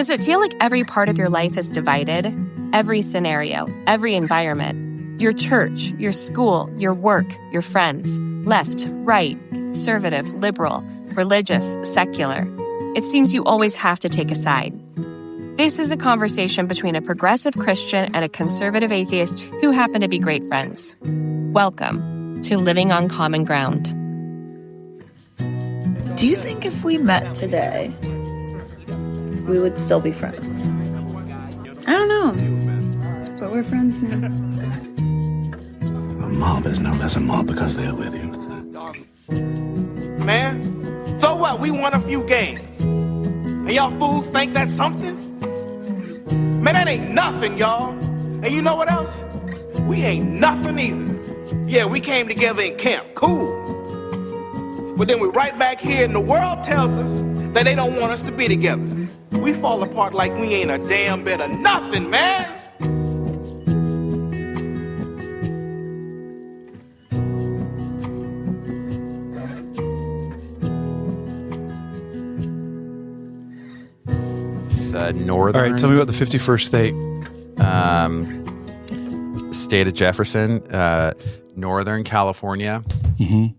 Does it feel like every part of your life is divided? Every scenario, every environment, your church, your school, your work, your friends, left, right, conservative, liberal, religious, secular. It seems you always have to take a side. This is a conversation between a progressive Christian and a conservative atheist who happen to be great friends. Welcome to Living on Common Ground. Do you think if we met today, we would still be friends? I don't know, but we're friends now. A mob is no less a mob because they're with you. Man, so what? We won a few games. And y'all fools think that's something? Man, that ain't nothing, y'all. And you know what else? We ain't nothing either. Yeah, we came together in camp. Cool. But then we're right back here and the world tells us that they don't want us to be together. We fall apart like we ain't a damn bit of nothing, man. The northern. All right, tell me about the 51st state. State of Jefferson, Northern California. Mm-hmm.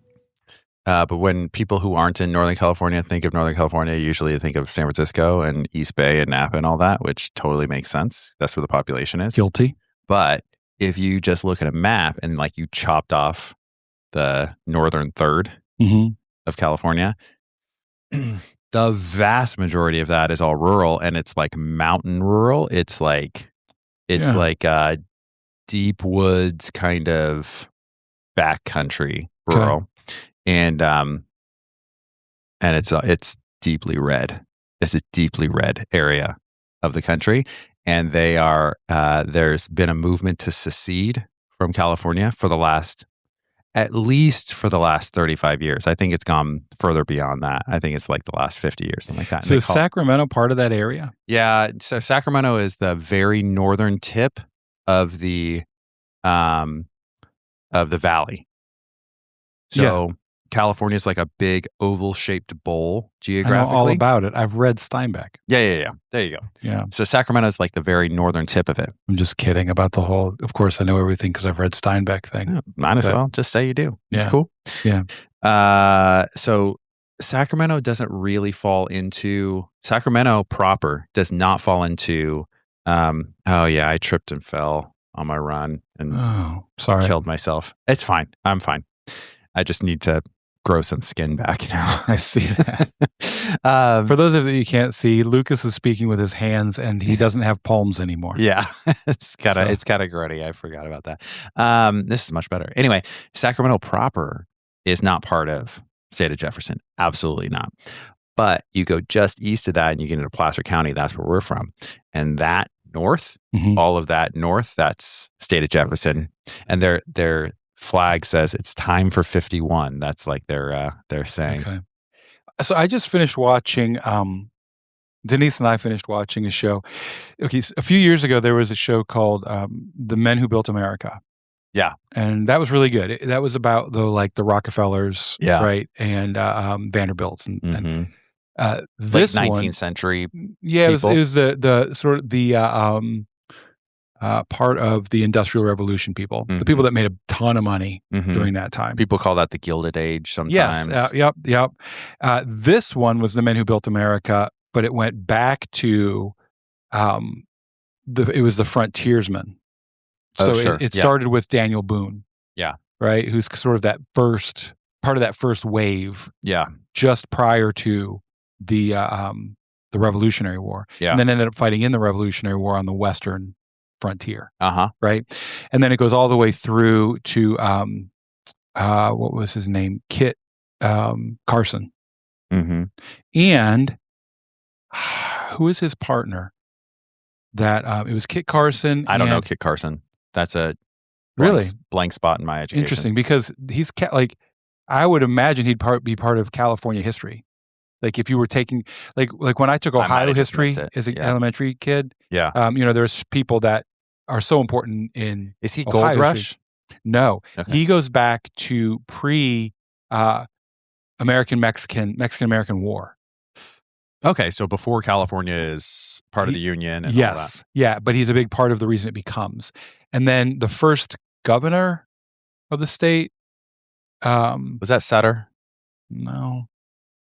But when people who aren't in Northern California think of Northern California, usually they think of San Francisco and East Bay and Napa and all that, which totally makes sense. That's where the population is. Guilty. But if you just look at a map and like you chopped off the northern third of California, the vast majority of that is all rural, and it's like mountain rural. It's like deep woods kind of backcountry rural. Okay. And it's deeply red. It's a deeply red area of the country, and they are there's been a movement to secede from California at least for the last 35 years. I think it's gone further beyond that. I think it's like the last 50 years, something like that. So is Sacramento part of that area? Yeah. So Sacramento is the very northern tip of the valley. So California is like a big oval-shaped bowl geographically. I know all about it. I've read Steinbeck. Yeah. There you go. Yeah. So Sacramento is like the very northern tip of it. I'm just kidding about the whole, of course I know everything because I've read Steinbeck thing. Yeah, might as well. Just say you do. It's cool. Yeah. So Sacramento doesn't really fall into, Sacramento proper does not fall into, I tripped and fell on my run and killed myself. It's fine. I'm fine. I just need to grow some skin back now. I see that. For those of you who can't see, Lucas is speaking with his hands, and he doesn't have palms anymore. Yeah, it's kind of grody. I forgot about that. This is much better. Anyway, Sacramento proper is not part of state of Jefferson. Absolutely not. But you go just east of that, and you get into Placer County. That's where we're from, and that north, all of that north, that's state of Jefferson, and their flag says it's time for 51. That's like they're saying. Okay. So I just finished watching, Denise and I finished watching a show. Okay, so a few years ago, there was a show called The Men Who Built America. Yeah. And that was really good. That was about the Rockefellers, right? And Vanderbilts. And this like 19th century Yeah, it was the sort of the part of the Industrial Revolution people, the people that made a ton of money during that time. People call that the Gilded Age sometimes. Yes, yep. This one was The Men Who Built America, but it went back to it was the frontiersmen. So it started with Daniel Boone. Yeah. Right? Who's sort of that first part of that first wave. Yeah. Just prior to the Revolutionary War. Yeah. And then ended up fighting in the Revolutionary War on the Western frontier. Right? And then it goes all the way through to what was his name? Kit Carson. And who is his partner? That it was Kit Carson. I don't know Kit Carson. That's a blank spot in my education. Interesting, because he's like, I would imagine he'd be part of California history. Like if you were taking like when I took Ohio history as an elementary kid, there's people that are so important in. Is he Ohio Gold Rush? No, he goes back to pre Mexican American War. Okay, so before California is part of the Union and all that. Yeah, but he's a big part of the reason it becomes. And then the first governor of the state... was that Sutter? No.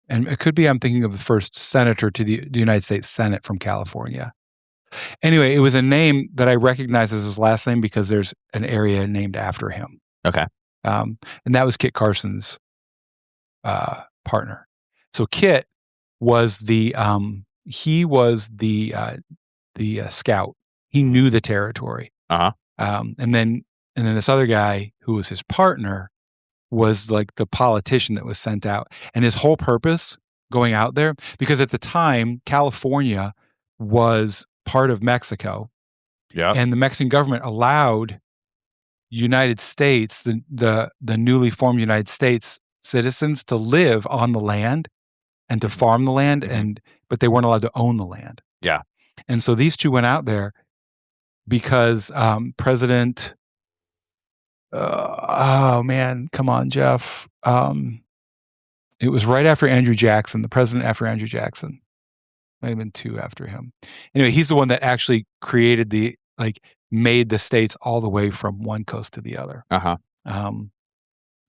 And it could be I'm thinking of the first senator to the United States Senate from California. Anyway, it was a name that I recognize as his last name because there's an area named after him. Okay. And that was Kit Carson's partner. So Kit was the scout. He knew the territory. And then this other guy who was his partner was like the politician that was sent out. And his whole purpose going out there, because at the time California was part of Mexico. Yeah. And the Mexican government allowed United States, the newly formed United States citizens to live on the land and to farm the land, but they weren't allowed to own the land. Yeah. And so these two went out there because President oh man, come on, Jeff. It was right after Andrew Jackson, the president after Andrew Jackson. Might have been two after him. Anyway, he's the one that actually created made the states all the way from one coast to the other.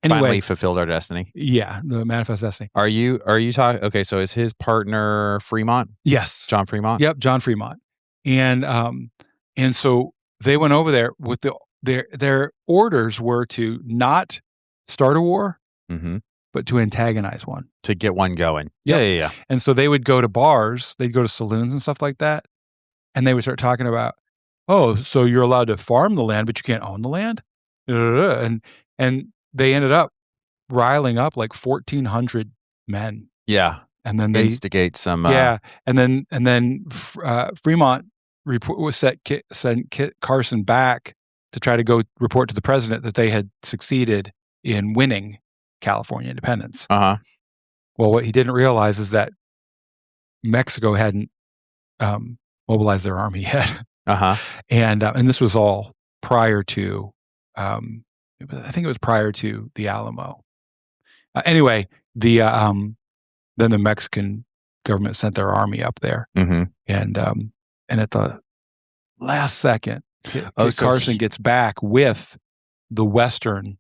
Anyway, finally fulfilled our destiny. Yeah, the manifest destiny. Are you talking? Okay, so is his partner Fremont? Yes, John Fremont. Yep, John Fremont. And so they went over there with their orders were to not start a war, but to antagonize one, to get one going. Yep. Yeah. And so they would go to bars, they'd go to saloons and stuff like that, and they would start talking about, oh, so you're allowed to farm the land, but you can't own the land, and they ended up riling up like 1,400 men. Yeah, and then they instigate some. And then Fremont sent Kit Carson back to try to go report to the president that they had succeeded in winning California independence. Well, what he didn't realize is that Mexico hadn't mobilized their army yet. And this was all prior to, I think it was prior to the Alamo. Anyway, then the Mexican government sent their army up there, and at the last second, Kit Carson gets back with the Western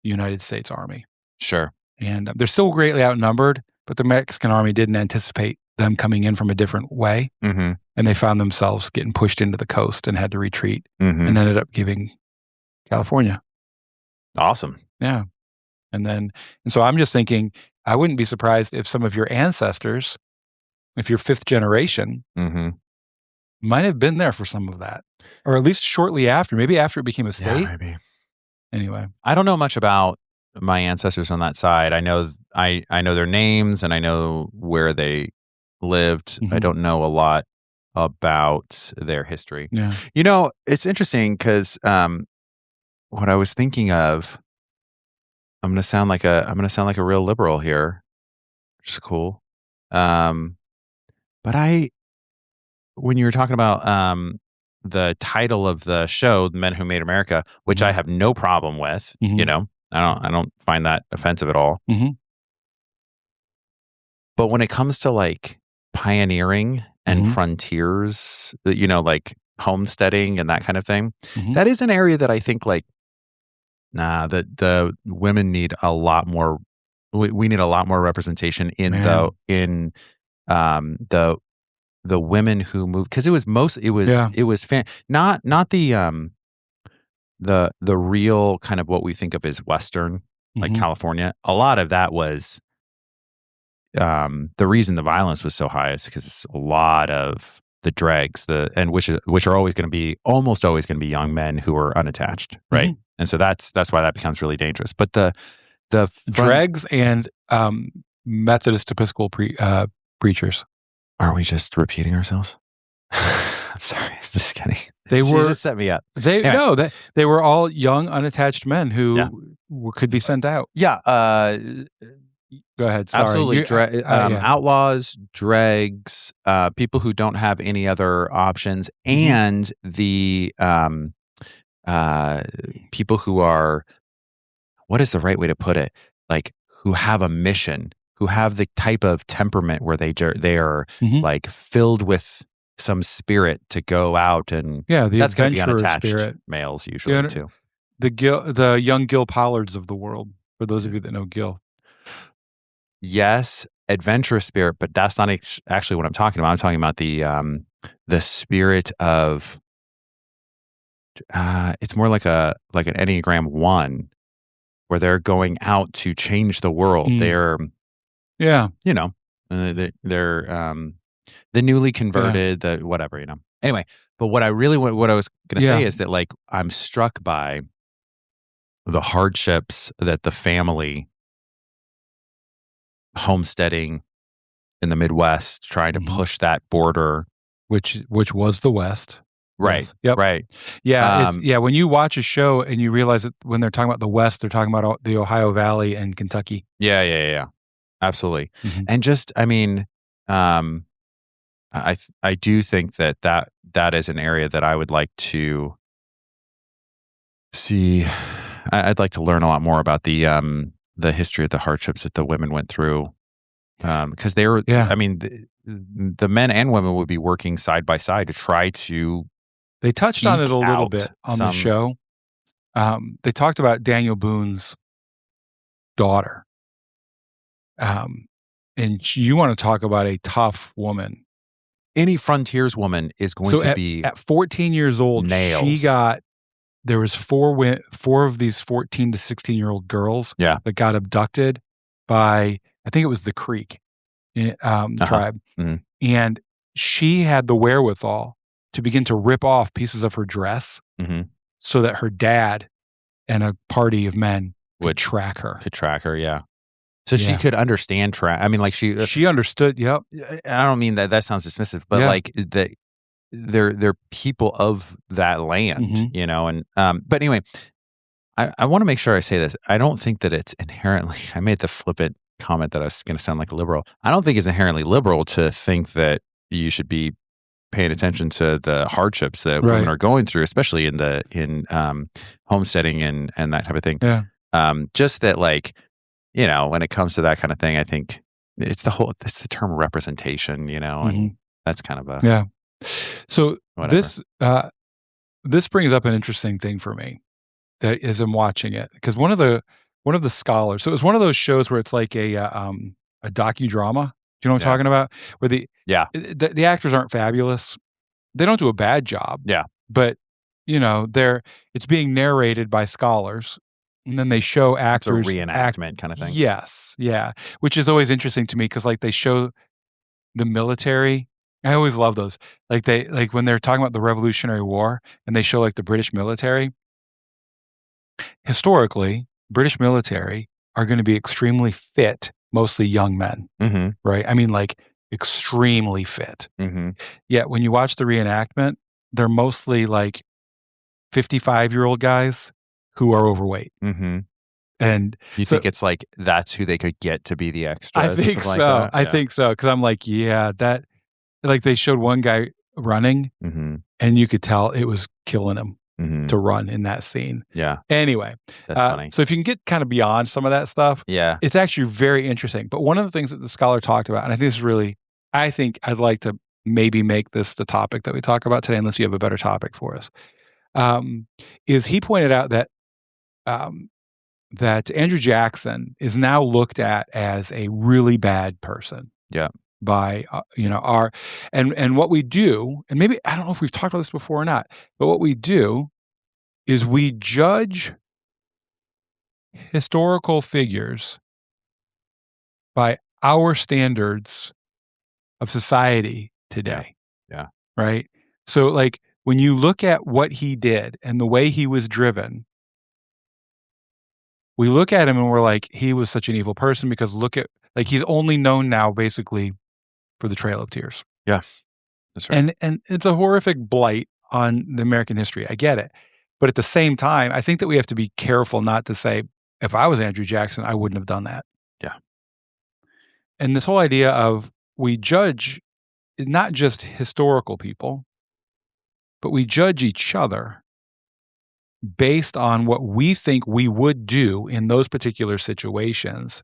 United States Army. Sure. And they're still greatly outnumbered, but the Mexican army didn't anticipate them coming in from a different way. And they found themselves getting pushed into the coast and had to retreat and ended up giving California. Awesome. Yeah. And so I'm just thinking, I wouldn't be surprised if some of your ancestors, if you're fifth generation, might have been there for some of that, or at least shortly after, maybe after it became a state. Yeah, maybe. Anyway, I don't know much about my ancestors on that side. I know their names and I know where they lived. I don't know a lot about their history. Yeah. You know, it's interesting because what I was thinking of, I'm gonna sound like a real liberal here, which is cool. But when you were talking about the title of the show, "The Men Who Made America," which I have no problem with, you know, I don't find that offensive at all. But when it comes to like pioneering and frontiers, you know, like homesteading and that kind of thing, that is an area that I think like, the women need a lot more. We need a lot more representation in the women who moved, because it was not the real kind of what we think of as Western, like California. A lot of that was the reason the violence was so high is because a lot of the dregs, which are almost always going to be young men who are unattached, right? And so that's why that becomes really dangerous. But the dregs and Methodist Episcopal preachers. Are we just repeating ourselves? I'm sorry. It's just kidding. They were just set me up. They were all young, unattached men who could be sent out. Yeah. Go ahead. Sorry. Absolutely. Outlaws, dregs, people who don't have any other options, and the people who are, what is the right way to put it? Like, who have a mission who have the type of temperament where they are like filled with some spirit to go out and that's going to be unattached males usually too. The young Gil Pollards of the world, for those of you that know Gil. Yes, adventurous spirit, but that's not actually what I'm talking about. I'm talking about the spirit of it's more like an Enneagram 1 where they're going out to change the world. They're they're the newly converted, the whatever, Anyway, but what I was going to say is that like I'm struck by the hardships that the family homesteading in the Midwest, trying to push that border, which was the West. Right. Yes. Yep. Right. Yeah. When you watch a show and you realize that when they're talking about the West, they're talking about the Ohio Valley and Kentucky. Yeah. Absolutely. And just, I mean, I do think that is an area that I would like to see. I'd like to learn a lot more about the history of the hardships that the women went through. Because they were, I mean, the men and women would be working side by side to try to. They touched on it a little bit on the show. They talked about Daniel Boone's daughter. And you want to talk about a tough woman. Any frontiers woman is going to be at 14 years old. Nails. There was four of these 14 to 16-year-old girls that got abducted by, I think it was the Creek tribe. And she had the wherewithal to begin to rip off pieces of her dress so that her dad and a party of men would track her. So she could understand I mean, like she understood. Yep. I don't mean that sounds dismissive, but like that they're people of that land, and but anyway, I want to make sure I say this. I don't think that it's inherently, I made the flippant comment that I was going to sound like a liberal. I don't think it's inherently liberal to think that you should be paying attention to the hardships that women are going through, especially in homesteading and that type of thing. Just that, like, when it comes to that kind of thing, I think it's the term representation, and that's kind of a So whatever. This brings up an interesting thing for me that as I'm watching it, because one of the scholars, so it was one of those shows where it's like a docudrama. Do you know what I'm talking about? Where the actors aren't fabulous. They don't do a bad job. But it's being narrated by scholars, and then they show actors. It's a reenactment kind of thing. Yes, which is always interesting to me because like they show the military. I always love those. Like when they're talking about the Revolutionary War and they show like the British military. Historically, British military are going to be extremely fit, mostly young men, right? I mean, like extremely fit. Yet when you watch the reenactment, they're mostly like 55-year-old guys who are overweight. And you think it's like that's who they could get to be the extras? I think so. I think so. Because I'm like, that. Like they showed one guy running, and you could tell it was killing him to run in that scene. Anyway, that's funny. So if you can get kind of beyond some of that stuff, it's actually very interesting. But one of the things that the scholar talked about, and I think this is really, I think I'd like to maybe make this the topic that we talk about today, unless you have a better topic for us, is he pointed out that that Andrew Jackson is now looked at as a really bad person. By our and what we do, and maybe I don't know if we've talked about this before or not, but what we do is we judge historical figures by our standards of society today. Right? So like when you look at what he did and the way he was driven, we look at him and we're like, he was such an evil person because like he's only known now basically for the Trail of Tears. That's right. And it's a horrific blight on the American history. I get it. But at the same time, I think that we have to be careful not to say, if I was Andrew Jackson, I wouldn't have done that. And this whole idea of we judge not just historical people, but we judge each other based on what we think we would do in those particular situations.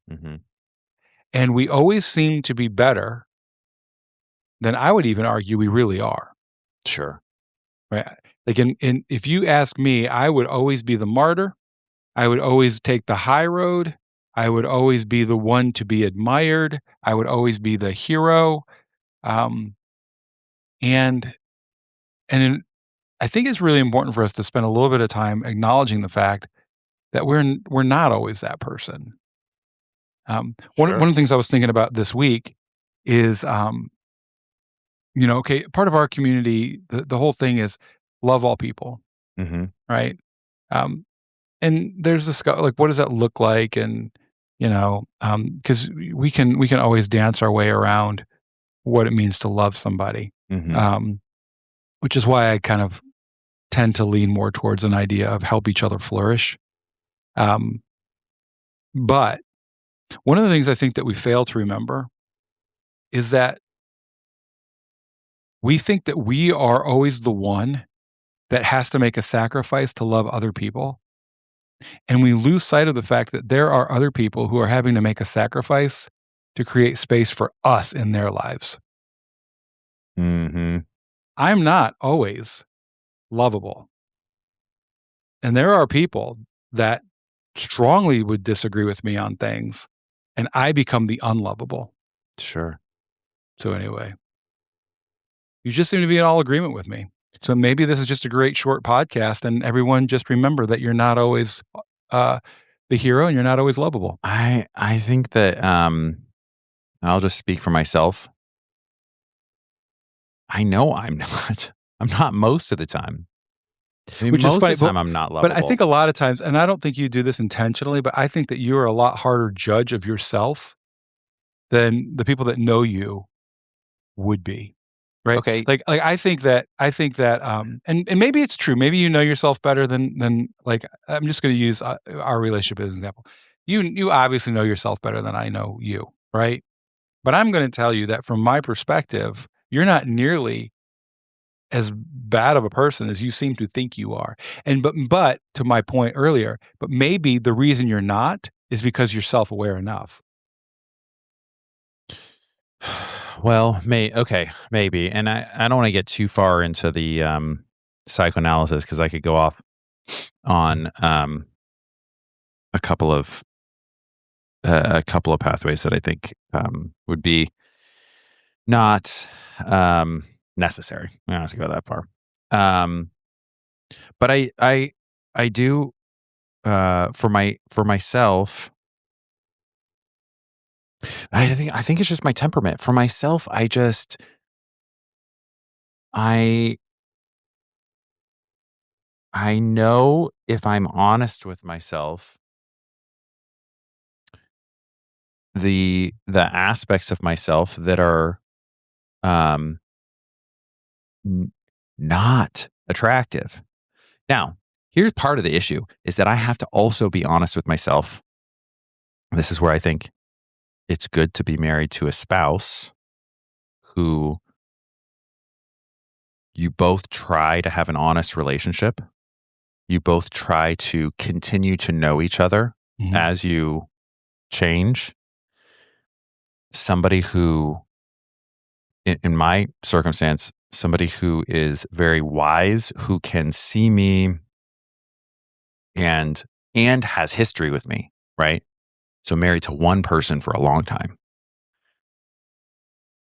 And we always seem to be better than I would even argue we really are. Sure. Right. Like if you ask me, I would always be the martyr. I would always take the high road. I would always be the one to be admired. I would always be the hero. And I think it's really important for us to spend a little bit of time acknowledging the fact that we're not always that person. One of the things I was thinking about this week is, okay, part of our community, the whole thing is love all people, right? And there's this, like, what does that look like? And because we can always dance our way around what it means to love somebody, which is why I kind of tend to lean more towards an idea of help each other flourish. But one of the things I think that we fail to remember is that we think that we are always the one that has to make a sacrifice to love other people. And we lose sight of the fact that there are other people who are having to make a sacrifice to create space for us in their lives. I'm not always lovable. And there are people that strongly would disagree with me on things, and I become the unlovable. Sure. So anyway, you just seem to be in all agreement with me. So maybe this is just a great short podcast, and everyone just remember that you're not always the hero and you're not always lovable. I think that I'll just speak for myself. I know I'm not. I'm not most of the time. I mean, Which most is funny, of the time I'm not lovable. But I think a lot of times, and I don't think you do this intentionally, but I think that you are a lot harder judge of yourself than the people that know you would be. Right. Okay. Like I think that, and maybe it's true. Maybe you know yourself better than like, I'm just going to use our relationship as an example. You obviously know yourself better than I know you. Right. But I'm going to tell you that from my perspective, you're not nearly as bad of a person as you seem to think you are. And, but to my point earlier, but maybe the reason you're not is because you're self-aware enough. Well, maybe. And I don't want to get too far into the psychoanalysis because I could go off on a couple of pathways that I think would be not necessary. I don't have to go that far. But I do for myself. I think it's just my temperament. For myself, I know if I'm honest with myself, the aspects of myself that are not attractive. Now, here's part of the issue is that I have to also be honest with myself. This is where I think it's good to be married to a spouse who you both try to have an honest relationship. You both try to continue to know each other as you change. Somebody who, in my circumstance, somebody who is very wise, who can see me and has history with me, right? So married to one person for a long time.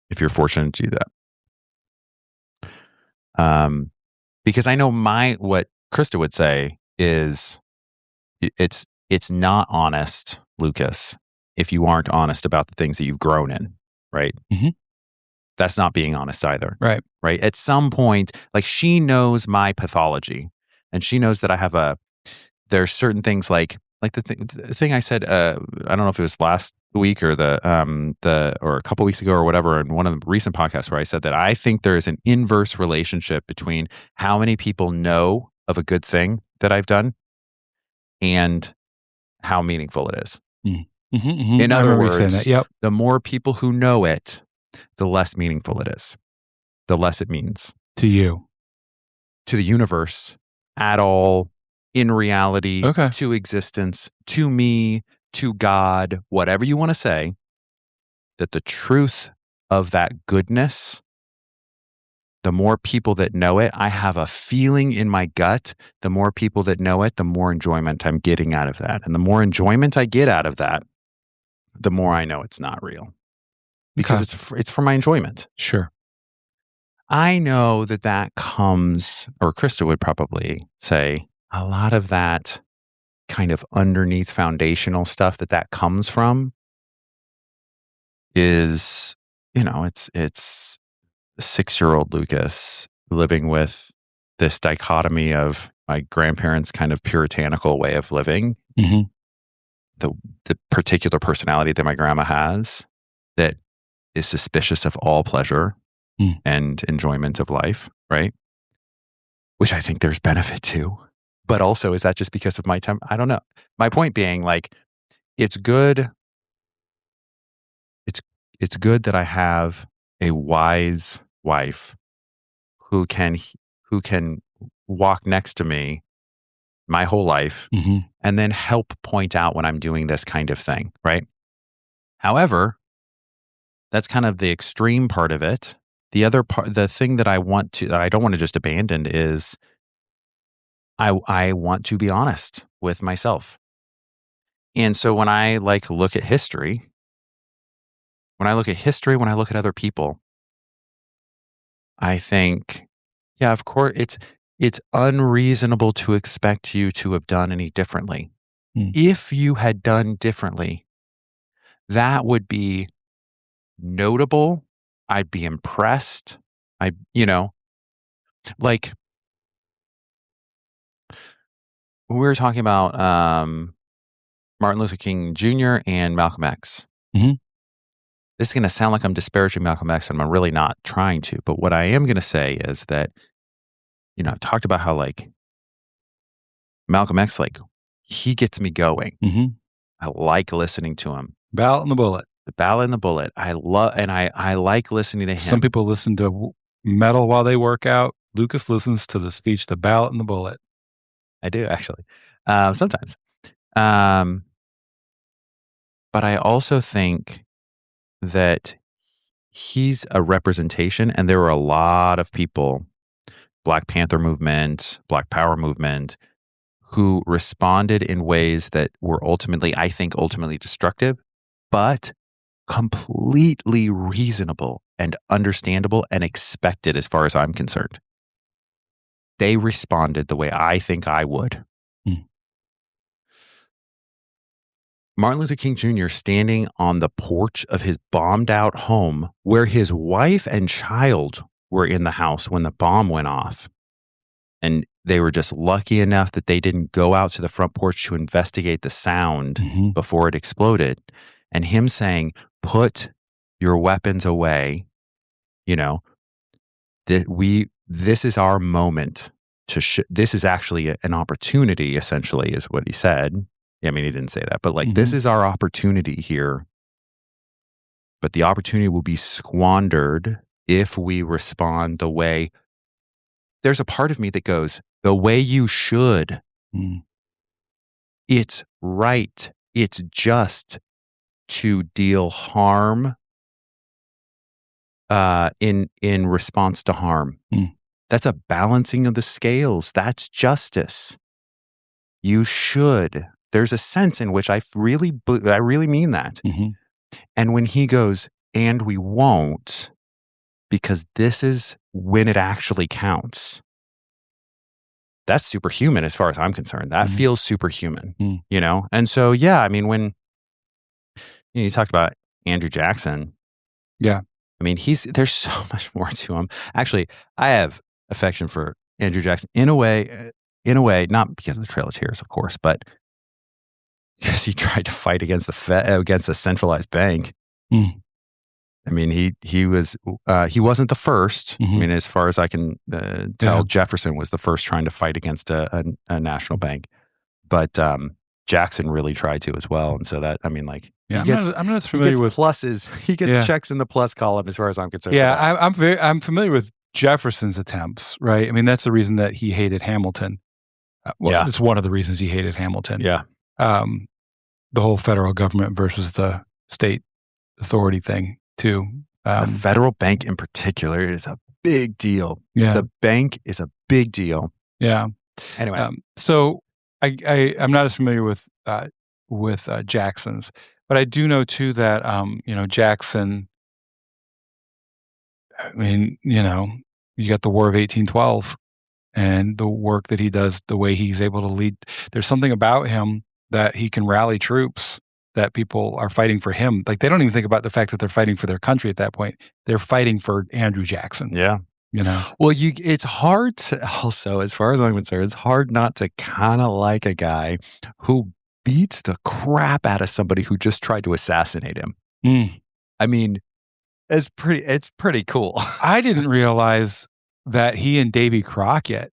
If you're fortunate to do that. Because I know what Krista would say is it's not honest, Lucas, if you aren't honest about the things that you've grown in, right? That's not being honest either. Right. Right. At some point, like she knows my pathology and she knows that I have there's certain things like the thing I said, I don't know if it was last week or or a couple weeks ago or whatever, in one of the recent podcasts where I said that I think there is an inverse relationship between how many people know of a good thing that I've done and how meaningful it is. In other words, the more people who know it, the less meaningful it is, the less it means to you, to the universe at all. In reality, to existence, to me, to God, whatever you want to say, that the truth of that goodness, the more people that know it, I have a feeling in my gut, the more people that know it, the more enjoyment I'm getting out of that. And the more enjoyment I get out of that, the more I know it's not real. Because it's for my enjoyment. Sure. I know that comes, or Krista would probably say, a lot of that kind of underneath foundational stuff that comes from is, it's 6-year-old Lucas living with this dichotomy of my grandparents' kind of puritanical way of living, the particular personality that my grandma has that is suspicious of all pleasure and enjoyment of life, right? Which I think there's benefit to. But also, is that just because of my time? I don't know. My point being, like, it's good. It's good that I have a wise wife who can walk next to me my whole life and then help point out when I'm doing this kind of thing, right? However, that's kind of the extreme part of it. The other part, the thing that I don't want to just abandon is I want to be honest with myself. And so when I look at history, when I look at other people, I think, yeah, of course, it's unreasonable to expect you to have done any differently. If you had done differently, that would be notable. I'd be impressed. We were talking about Martin Luther King Jr. and Malcolm X. This is going to sound like I'm disparaging Malcolm X, and I'm really not trying to. But what I am going to say is that, I've talked about how Malcolm X, he gets me going. I like listening to him. Ballot and the Bullet. The Ballot and the Bullet. I like listening to him. Some people listen to metal while they work out. Lucas listens to the speech, The Ballot and the Bullet. I do, actually. Sometimes. But I also think that he's a representation, and there were a lot of people, Black Panther movement, Black Power movement, who responded in ways that were ultimately destructive, but completely reasonable and understandable and expected as far as I'm concerned. They responded the way I think I would. Martin Luther King Jr. standing on the porch of his bombed out home where his wife and child were in the house when the bomb went off. And they were just lucky enough that they didn't go out to the front porch to investigate the sound before it exploded. And him saying, put your weapons away. This is our moment this is actually an opportunity, essentially, is what he said. I mean, he didn't say that, but this is our opportunity here. But the opportunity will be squandered if we respond the way. There's a part of me that goes, the way you should. It's right. It's just to deal harm in response to harm. That's a balancing of the scales. That's justice. You should. There's a sense in which I really mean that. And when he goes, and we won't, because this is when it actually counts. That's superhuman as far as I'm concerned. That feels superhuman, And so, yeah, I mean, when you talked about Andrew Jackson. Yeah. I mean, there's so much more to him. Actually, I have affection for Andrew Jackson in a way, not because of the Trail of Tears, of course, but because he tried to fight against against a centralized bank. I mean, he wasn't the first. I mean, as far as I can tell, Jefferson was the first trying to fight against a national bank, but Jackson really tried to as well. And so that, I mean, I'm not as familiar with pluses. He gets checks in the plus column as far as I'm concerned. Yeah, I'm familiar with Jefferson's attempts, right? I mean, that's the reason that he hated Hamilton. It's one of the reasons he hated Hamilton. Yeah. The whole federal government versus the state authority thing too. The federal bank in particular is a big deal. Yeah. The bank is a big deal. Yeah. Anyway. So I'm not as familiar with Jackson's, but I do know too that, Jackson, I mean, you got the War of 1812 and the work that he does, the way he's able to lead. There's something about him that he can rally troops, that people are fighting for him. Like, they don't even think about the fact that they're fighting for their country at that point. They're fighting for Andrew Jackson. Yeah. Well, it's hard to also, as far as I'm concerned, it's hard not to kind of like a guy who beats the crap out of somebody who just tried to assassinate him. I mean, it's pretty cool. I didn't realize that he and Davy Crockett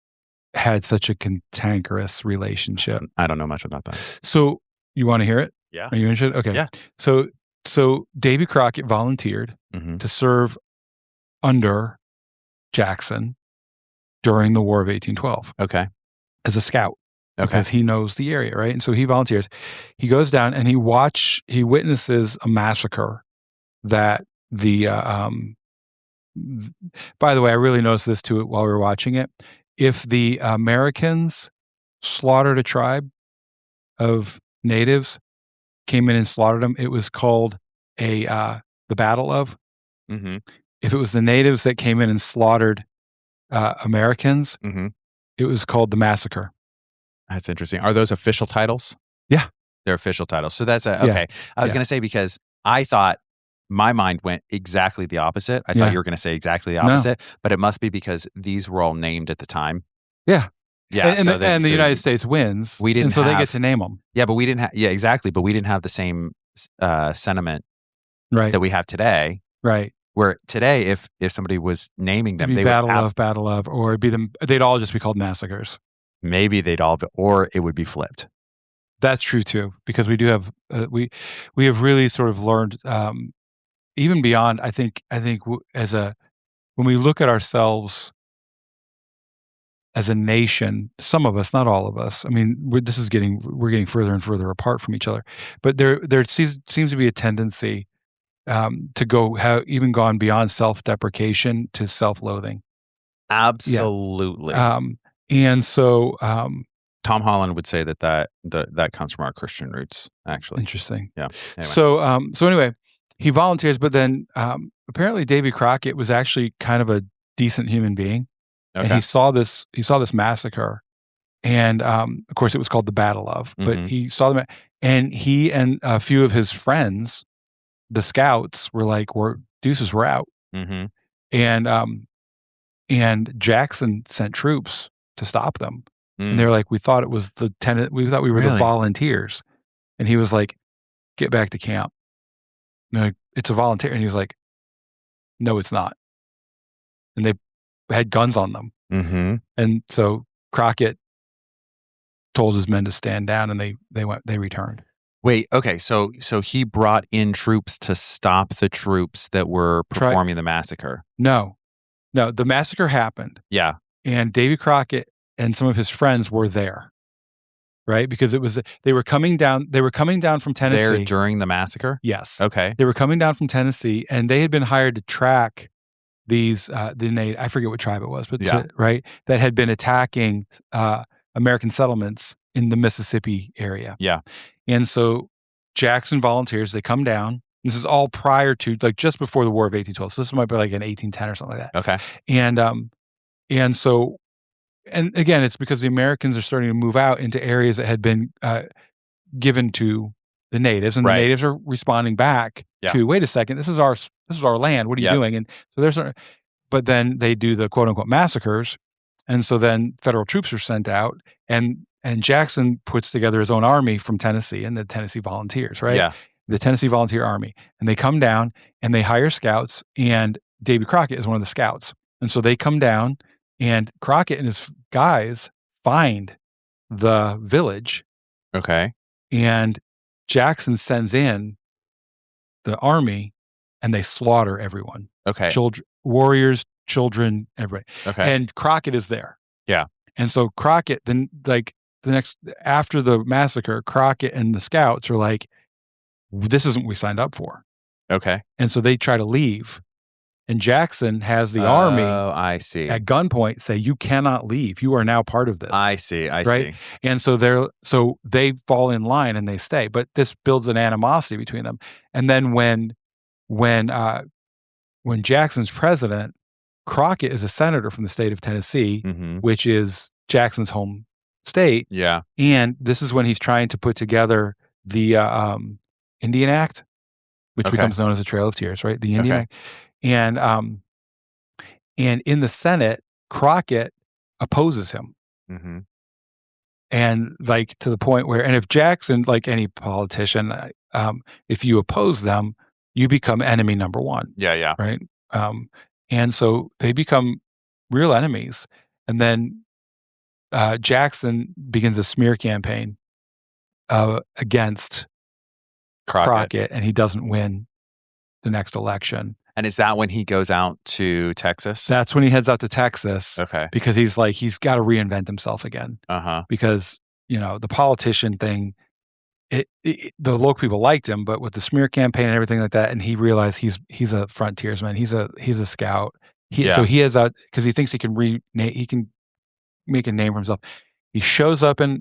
had such a cantankerous relationship. I don't know much about that. So you want to hear it? Yeah. Are you interested? Okay. Yeah. So Davy Crockett volunteered to serve under Jackson during the War of 1812. Okay. As a scout. Because he knows the area, right? And so he volunteers. He goes down and he witnesses a massacre that by the way, I really noticed this too while we were watching it. If the Americans slaughtered a tribe of natives, came in and slaughtered them, it was called the Battle of. Mm-hmm. If it was the natives that came in and slaughtered Americans, it was called the massacre. That's interesting. Are those official titles? Yeah. They're official titles. So that's okay. I was going to say, because I thought my mind went exactly the opposite. I thought you were going to say exactly the opposite, but it must be because these were all named at the time. Yeah. Yeah. And the United States wins. We didn't and so they get to name them. Yeah, but we didn't have, exactly. But we didn't have the same sentiment that we have today. Right. Where today, if somebody was naming them, they would Battle of, or it'd be them. They'd all just be called massacres. Maybe or it would be flipped. That's true too, because we do have we have really sort of learned even beyond. I think when we look at ourselves as a nation, some of us, not all of us. I mean, we're getting further and further apart from each other. But there seems to be a tendency to have even gone beyond self-deprecation to self-loathing. Absolutely. Yeah. And so Tom Holland would say that comes from our Christian roots, actually. Interesting. Yeah. Anyway. So anyway, he volunteers, but then apparently Davy Crockett was actually kind of a decent human being. Okay. And he saw this massacre, and of course it was called the Battle of, but he saw them, and he and a few of his friends, the scouts, were like, we're out. And Jackson sent troops to stop them. And they were like, we thought it was we thought we were the volunteers. And he was like, get back to camp. And they're like, it's a volunteer. And he was like, no, it's not. And they had guns on them. And so Crockett told his men to stand down, and they returned. Wait, okay. So he brought in troops to stop the troops that were performing the massacre. No, the massacre happened. Yeah. And Davy Crockett and some of his friends were there, right? Because they were coming down from Tennessee. There during the massacre? Yes. Okay. They were coming down from Tennessee, and they had been hired to track these, I forget what tribe it was, but right, that had been attacking American settlements in the Mississippi area. Yeah. And so Jackson volunteers, they come down. This is all prior to, like, just before the War of 1812. So this might be like in 1810 or something like that. Okay. And so, and again, it's because the Americans are starting to move out into areas that had been given to the natives, and the natives are responding back to, wait a second, this is our land. What are you doing? And so there's, but then they do the quote unquote massacres. And so then federal troops are sent out, and Jackson puts together his own army from Tennessee, and the Tennessee Volunteers, right? Yeah. The Tennessee Volunteer Army. And they come down and they hire scouts, and Davy Crockett is one of the scouts. And so they come down, and Crockett and his guys find the village. Okay. And Jackson sends in the army, and they slaughter everyone. Okay. Warriors, children, everybody. Okay. And Crockett is there. Yeah. And so Crockett, then, like, after the massacre, Crockett and the scouts are like, this isn't what we signed up for. Okay. And so they try to leave. And Jackson has the army I see. at gunpoint say, you cannot leave. You are now part of this. I see. I right? see. And so they fall in line and they stay. But this builds an animosity between them. And then when Jackson's president, Crockett is a senator from the state of Tennessee, which is Jackson's home state. Yeah. And this is when he's trying to put together the Indian Act, which becomes known as the Trail of Tears, right? The Indian Act. And in the Senate, Crockett opposes him. And like to the point where, and if Jackson, like any politician, if you oppose them, you become enemy number one. Yeah. Right. And so they become real enemies. And then Jackson begins a smear campaign against Crockett, and he doesn't win the next election. And is that when he goes out to Texas? That's when he heads out to Texas. Okay. Because he's got to reinvent himself again. Because, the politician thing, the local people liked him, but with the smear campaign and everything like that, and he realized he's a frontiersman. He's a scout. So he heads out because he thinks he can make a name for himself. He shows up in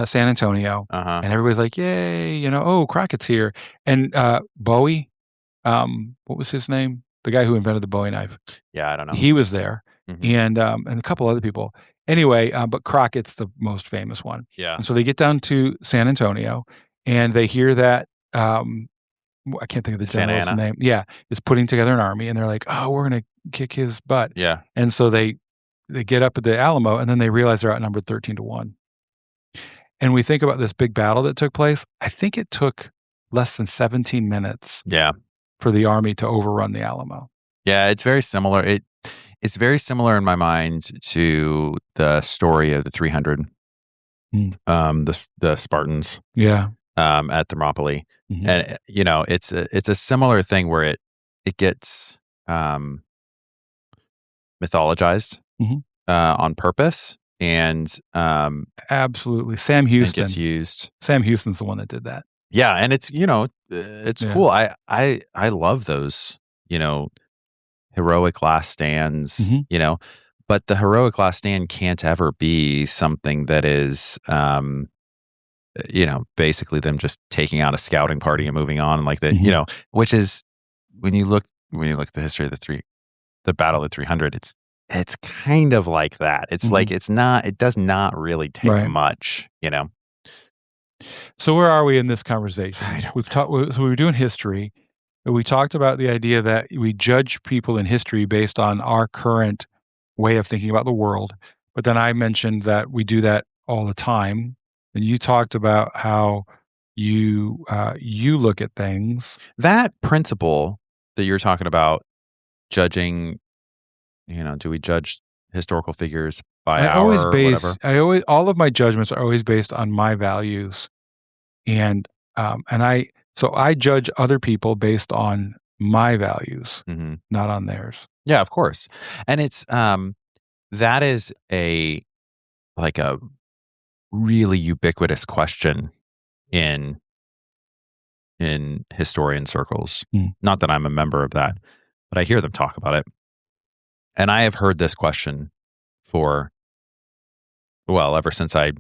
San Antonio, and everybody's like, "Yay!" Oh, Crockett's here. And Bowie, what was his name? The guy who invented the Bowie knife. Yeah, I don't know. He was there, and a couple other people. Anyway, but Crockett's the most famous one. Yeah. And so they get down to San Antonio, and they hear that I can't think of the general's name. Yeah, is putting together an army, and they're like, "Oh, we're gonna kick his butt." Yeah. And so they get up at the Alamo, and then they realize they're outnumbered 13-1. And we think about this big battle that took place. I think it took less than 17 minutes. Yeah. For the army to overrun the Alamo. Yeah, it's very similar. It's very similar in my mind to the story of the 300, the Spartans. Yeah. At Thermopylae, and it's a similar thing where it gets mythologized on purpose, and absolutely Sam Houston gets used. Sam Houston's the one that did that. Yeah, and it's it's cool. I love those heroic last stands. But the heroic last stand can't ever be something that is basically them just taking out a scouting party and moving on, like that. Which is when you look at the history of the Battle of 300, it's kind of like that. It's like it does not really take much. So where are we in this conversation? So we were doing history. We talked about the idea that we judge people in history based on our current way of thinking about the world. But then I mentioned that we do that all the time. And you talked about how you look at things. That principle that you're talking about, judging, do we judge historical figures by whatever? All of my judgments are always based on my values. And I judge other people based on my values, not on theirs. Yeah, of course. And it's that is a really ubiquitous question in historian circles. Not that I'm a member of that, but I hear them talk about it. And I have heard this question ever since I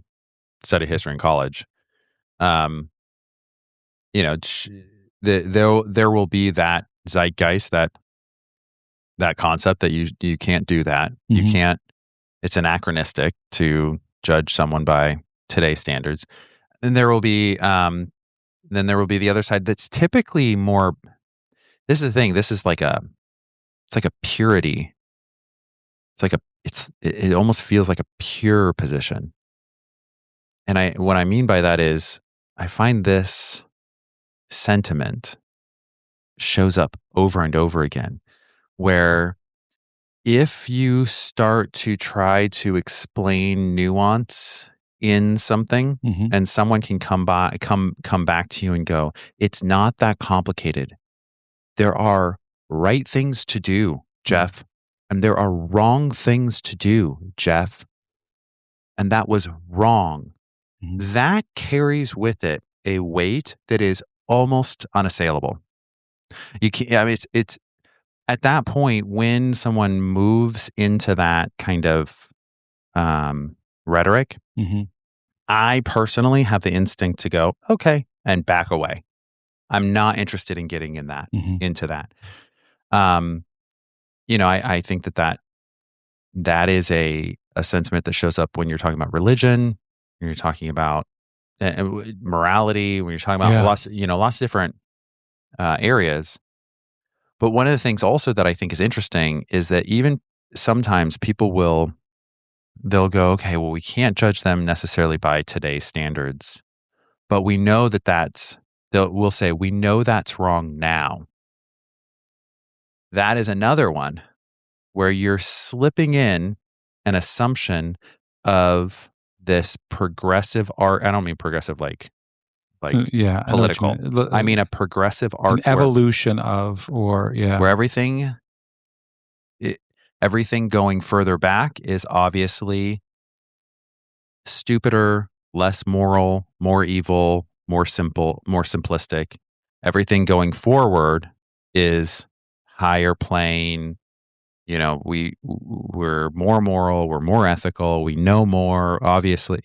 studied history in college. There will be that zeitgeist, that concept that you can't do that. You can't. It's anachronistic to judge someone by today's standards. And there will be the other side that's typically more. This is the thing. This is it's like a purity. It almost feels like a pure position. And what I mean by that is I find this sentiment shows up over and over again, where if you start to try to explain nuance in something, and someone can come back to you and go, it's not that complicated. There are right things to do, Jeff, and there are wrong things to do, Jeff. And that was wrong. That carries with it a weight that is almost unassailable. You can't. I mean, it's at that point when someone moves into that kind of rhetoric. Mm-hmm. I personally have the instinct to go, okay, and back away. I'm not interested in getting into that. I think that is a sentiment that shows up when you're talking about religion, when you're talking about morality, when you're talking about lots of different areas. But one of the things also that I think is interesting is that even sometimes people they'll go, okay, well, we can't judge them necessarily by today's standards, but we know we'll say, we know that's wrong now. That is another one where you're slipping in an assumption of this progressive art. I don't mean progressive like political. I mean a progressive art, an evolution where everything going further back is obviously stupider, less moral, more evil, more simple, more simplistic. Everything going forward is higher plane. We're more moral, we're more ethical, we know more, obviously,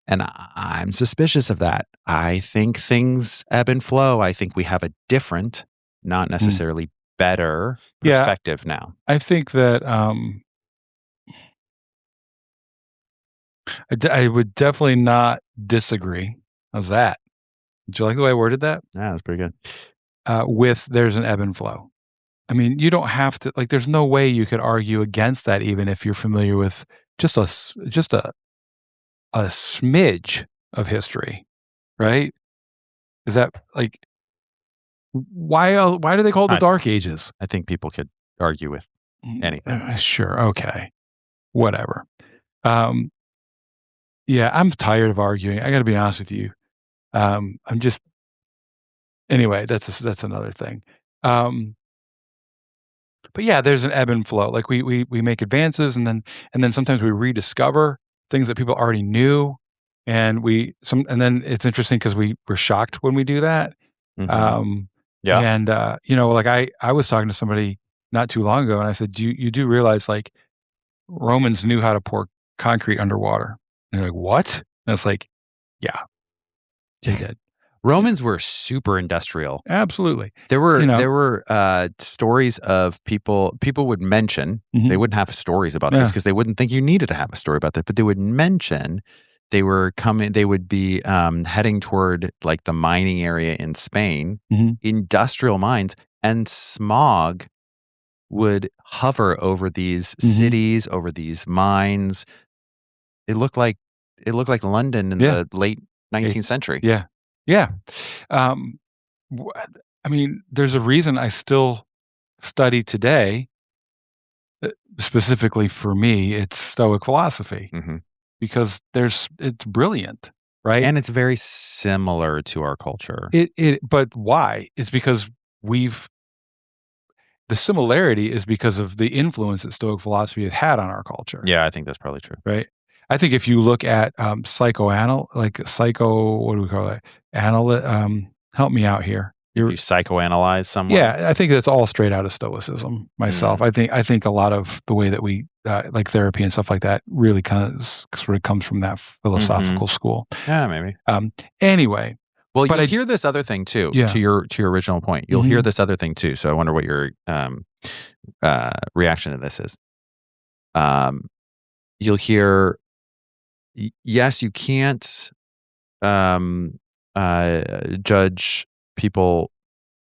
and I'm suspicious of that. I think things ebb and flow. I think we have a different, not necessarily better perspective now. I think that I would definitely not disagree. How's that? Did you like the way I worded that? Yeah, that's pretty good. With there's an ebb and flow. I mean, you don't have to, there's no way you could argue against that, even if you're familiar with just a smidge of history, right? Is that why do they call it the Dark Ages? I think people could argue with anything. Sure. Okay. Whatever. Yeah, I'm tired of arguing. I got to be honest with you. Anyway, that's another thing. But yeah, there's an ebb and flow. We make advances, and then sometimes we rediscover things that people already knew, and then it's interesting because we're shocked when we do that. Mm-hmm. And I was talking to somebody not too long ago, and I said, you do realize Romans knew how to pour concrete underwater? And they're like, what? And it's like, yeah, they did. Romans were super industrial. Absolutely. There were stories of people would mention, they wouldn't have stories about this because they wouldn't think you needed to have a story about that, but they would mention they would be heading toward the mining area in Spain, industrial mines, and smog would hover over these cities, over these mines. It looked like London in the late 19th century. Yeah. Yeah. I mean, there's a reason I still study today, specifically for me, it's Stoic philosophy, because it's brilliant, right? And it's very similar to our culture. But why? It's because the similarity is because of the influence that Stoic philosophy has had on our culture. Yeah, I think that's probably true. Right. I think if you look at what do we call it? Help me out here. You psychoanalyze someone? Yeah, I think that's all straight out of Stoicism myself. I think a lot of the way that we therapy and stuff like that really sort of comes from that philosophical school. Yeah, maybe. Anyway. Well, you'll hear this other thing too, to your original point. You'll hear this other thing too. So I wonder what your reaction to this is. You'll hear, yes, you can't judge people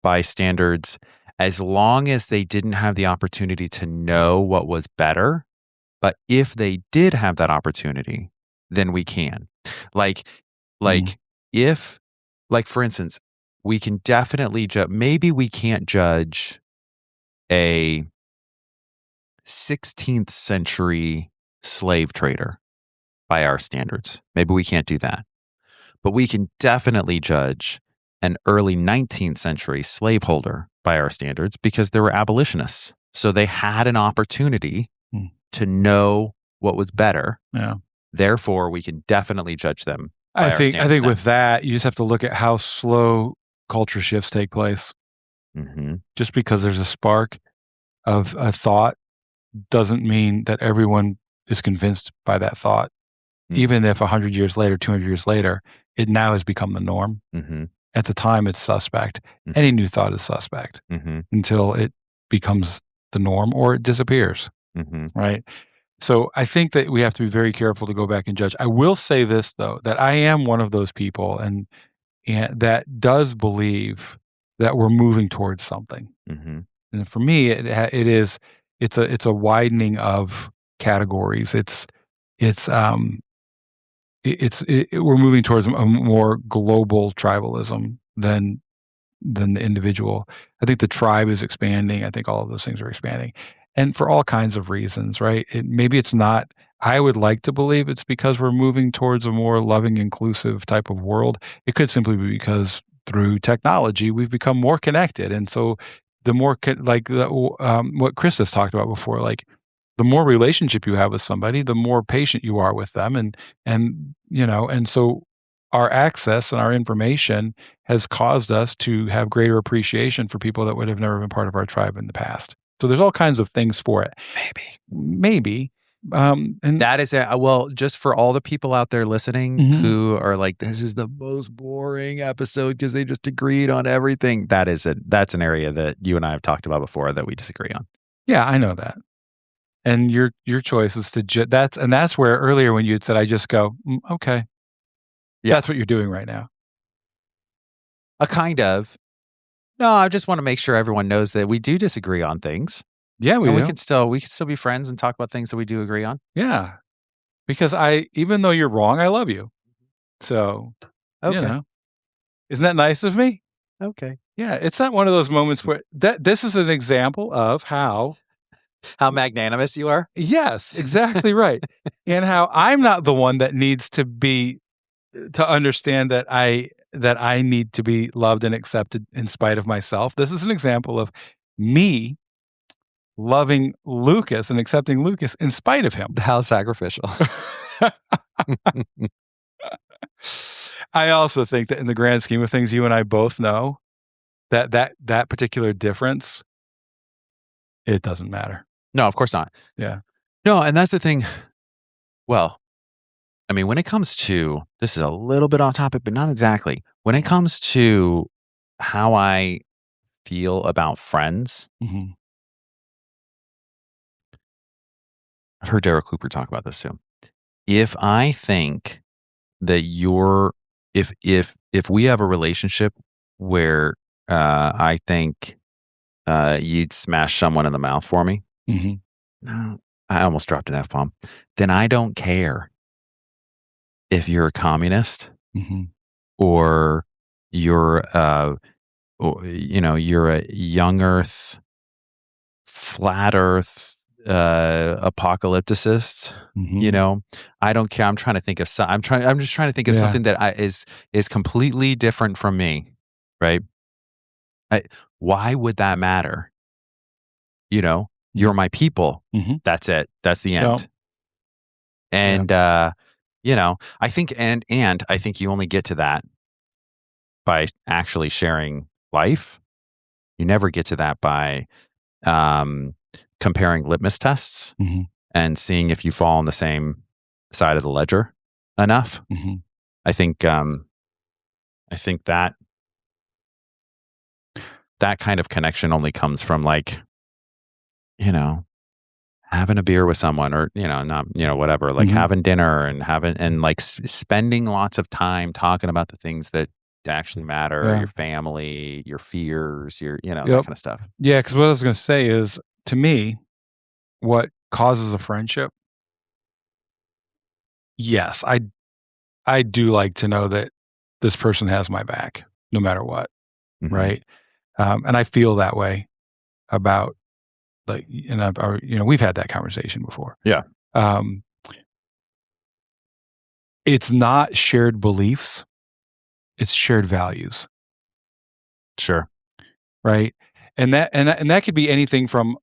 by standards as long as they didn't have the opportunity to know what was better. But if they did have that opportunity, then we can. If, for instance, we can definitely maybe we can't judge a 16th century slave trader by our standards. Maybe we can't do that. But we can definitely judge an early 19th century slaveholder by our standards because there were abolitionists. So they had an opportunity to know what was better. Yeah. Therefore, we can definitely judge them. I think with that, you just have to look at how slow culture shifts take place. Just because there's a spark of a thought doesn't mean that everyone is convinced by that thought. Even if 100 years later, 200 years later, it now has become the norm. At the time, it's suspect. Any new thought is suspect until it becomes the norm or it disappears, right? So I think that we have to be very careful to go back and judge. I will say this, though, that I am one of those people and that does believe that we're moving towards something. And for me, it's a widening of categories. We're moving towards a more global tribalism than the individual. I think the tribe is expanding. I think all of those things are expanding, and for all kinds of reasons, right? Maybe it's not. I would like to believe it's because we're moving towards a more loving, inclusive type of world. It could simply be because through technology we've become more connected, and so the more what Chris has talked about before, like the more relationship you have with somebody, the more patient you are with them, and so our access and our information has caused us to have greater appreciation for people that would have never been part of our tribe in the past. So there's all kinds of things for it. Maybe. And that is well, just for all the people out there listening who are like, this is the most boring episode because they just agreed on everything. That's an area that you and I have talked about before that we disagree on. Yeah, I know that. And your choice is to that's where earlier when you had said, I just go, okay. Yeah. That's what you're doing right now. A kind of. No, I just want to make sure everyone knows that we do disagree on things. Yeah, we can still be friends and talk about things that we do agree on. Yeah. Because even though you're wrong, I love you. So, okay. Isn't that nice of me? Okay. Yeah, it's not one of those moments where this is an example of how magnanimous you are. Yes, exactly right. And how I'm not the one that needs to understand that I need to be loved and accepted in spite of myself. This is an example of me loving Lucas and accepting Lucas in spite of him. How sacrificial. I also think that in the grand scheme of things, you and I both know that particular difference, it doesn't matter. No, of course not. Yeah. No, and that's the thing. Well, I mean, when it comes to, this is a little bit off topic, but not exactly. When it comes to how I feel about friends, I've heard Derek Cooper talk about this too. If I think that if we have a relationship where I think you'd smash someone in the mouth for me, no, I almost dropped an F-bomb, then I don't care if you're a communist or you're you're a young earth, flat earth apocalypticist. I don't care. I'm trying to think of I'm just trying to think of something that is completely different from me, right? Why would that matter? You're my people. That's it. That's the end. And I think and I think you only get to that by actually sharing life. You never get to that by comparing litmus tests and seeing if you fall on the same side of the ledger enough. I think that kind of connection only comes from having a beer with someone or, not, whatever, having dinner and spending lots of time talking about the things that actually matter, your family, your fears, that kind of stuff. Yeah. Cause what I was going to say is, to me, what causes a friendship? Yes. I do like to know that this person has my back no matter what. Right. And I feel that way about we've had that conversation before. Yeah. It's not shared beliefs. It's shared values. Sure. Right. And that could be anything from,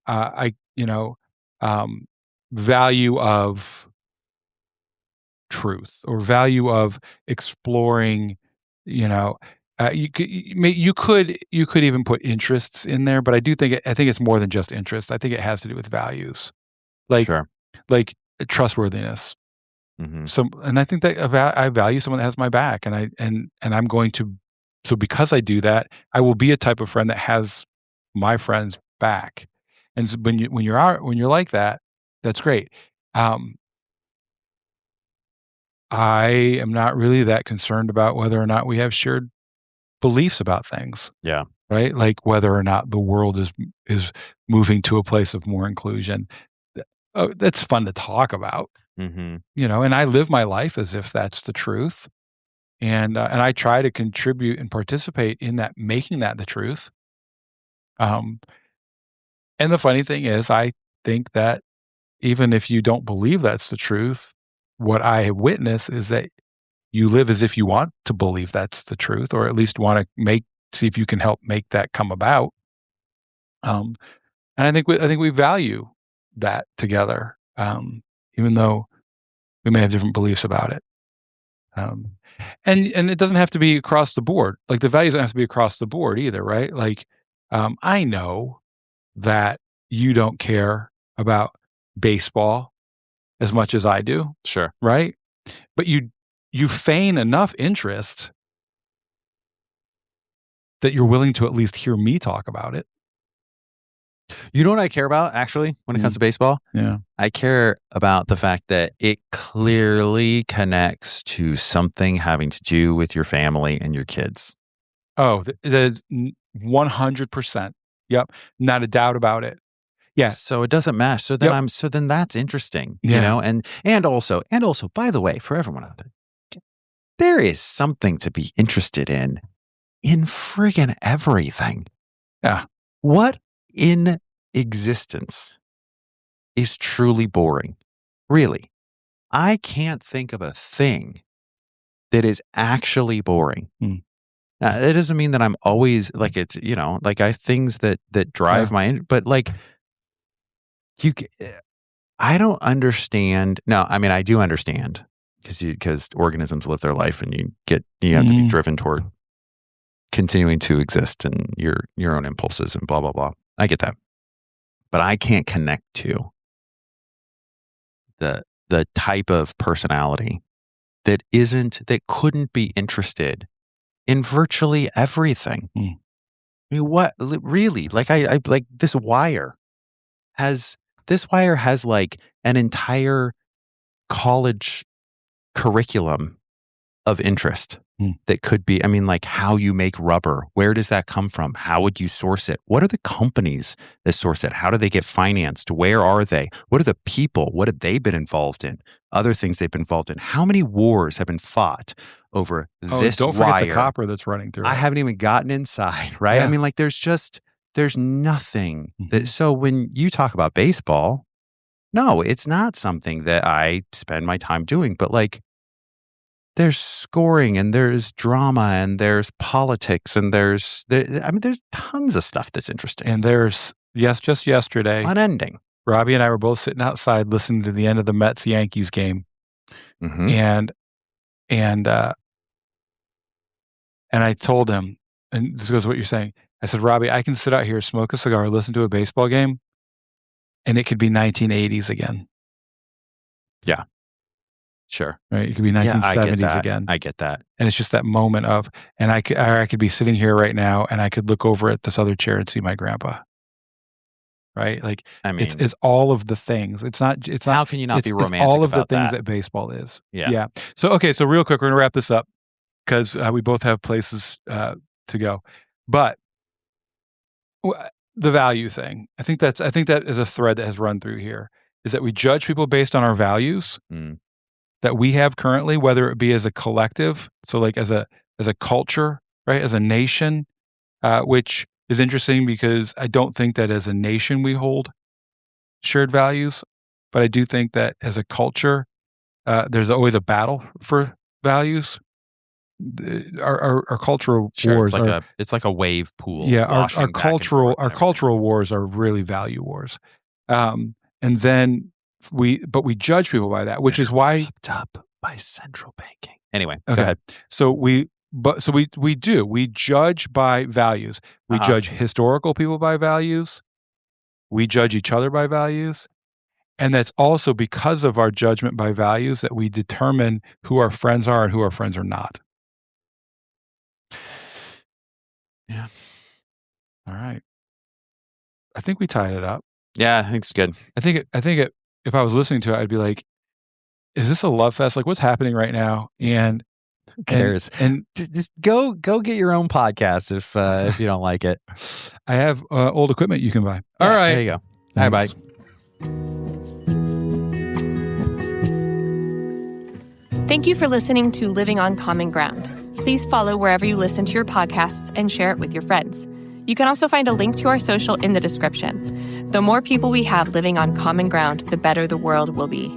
value of truth or value of exploring, You could even put interests in there, but I think it's more than just interest. I think it has to do with values, like trustworthiness. Mm-hmm. And I think that I value someone that has my back, and I'm going to. So because I do that, I will be a type of friend that has my friend's back. And so when you're like that, that's great. I am not really that concerned about whether or not we have shared beliefs about things. Yeah. Right? Like whether or not the world is moving to a place of more inclusion. That's fun to talk about. Mm-hmm. And I live my life as if that's the truth. And I try to contribute and participate in that, making that the truth. And the funny thing is, I think that even if you don't believe that's the truth, what I witness is that you live as if you want to believe that's the truth, or at least want to see if you can help make that come about. And I think we value that together, even though we may have different beliefs about it. And it doesn't have to be across the board. Like the values don't have to be across the board either, right? Like I know that you don't care about baseball as much as I do. Sure. Right? But you feign enough interest that you're willing to at least hear me talk about it. You know what I care about, actually, when it comes to baseball? Yeah. I care about the fact that it clearly connects to something having to do with your family and your kids. Oh, 100%. Yep. Not a doubt about it. Yeah. So it doesn't match. So then then that's interesting, and also, by the way, for everyone out there is something to be interested in friggin' everything. Yeah. What in existence is truly boring? Really. I can't think of a thing that is actually boring. Now, it doesn't mean that I'm always like it's, like I have things that drive my, but like I don't understand. No, I mean, I do understand because organisms live their life and you have to be driven toward continuing to exist and your own impulses and blah, blah, blah. I get that. But I can't connect to the type of personality that couldn't be interested in virtually everything. I mean, what really? Like I like this wire has like an entire college curriculum of interest that could be, I mean, like how you make rubber. Where does that come from? How would you source it? What are the companies that source it? How do they get financed? Where are they? What are the people? What have they been involved in? Other things they've been involved in. How many wars have been fought over this don't wire? Forget the copper that's running through it. I haven't even gotten inside, right? Yeah. I mean, like there's nothing that, so when you talk about baseball, no, it's not something that I spend my time doing, but like there's scoring and there's drama and there's politics and there's tons of stuff that's interesting. And there's, just yesterday, unending. Robbie and I were both sitting outside listening to the end of the Mets-Yankees game. And I told him, and this goes to what you're saying, I said, Robbie, I can sit out here, smoke a cigar, listen to a baseball game, and it could be 1980s again. Yeah. Sure. Right. It could be 1970s again. I get that. And it's just that moment of, and I could be sitting here right now and I could look over at this other chair and see my grandpa. Right. Like, I mean, it's all of the things. It's not, how can you not be romantic about all of the things that baseball is. Yeah. Yeah. So, okay. So real quick, we're going to wrap this up because we both have places to go, but the value thing, I think that is a thread that has run through here, is that we judge people based on our values that we have currently, whether it be as a collective, so like as a culture, right, as a nation, which is interesting because I don't think that as a nation we hold shared values, but I do think that as a culture, there's always a battle for values. Our cultural wars it's like a wave pool. Yeah, our cultural wars are really value wars, and then we judge people by that, which is why propped up by central banking. Anyway, okay. Go ahead. So we But so we judge by values. We judge historical people by values. We judge each other by values. And that's also because of our judgment by values that we determine who our friends are and who our friends are not. Yeah. All right. I think we tied it up. Yeah, I think it's good. I think if I was listening to it, I'd be like, is this a love fest? Like, what's happening right now? And who cares? And just go get your own podcast if you don't like it. I have old equipment you can buy. All right. There you go. All right, bye. Thank you for listening to Living on Common Ground. Please follow wherever you listen to your podcasts and share it with your friends. You can also find a link to our social in the description. The more people we have living on common ground, the better the world will be.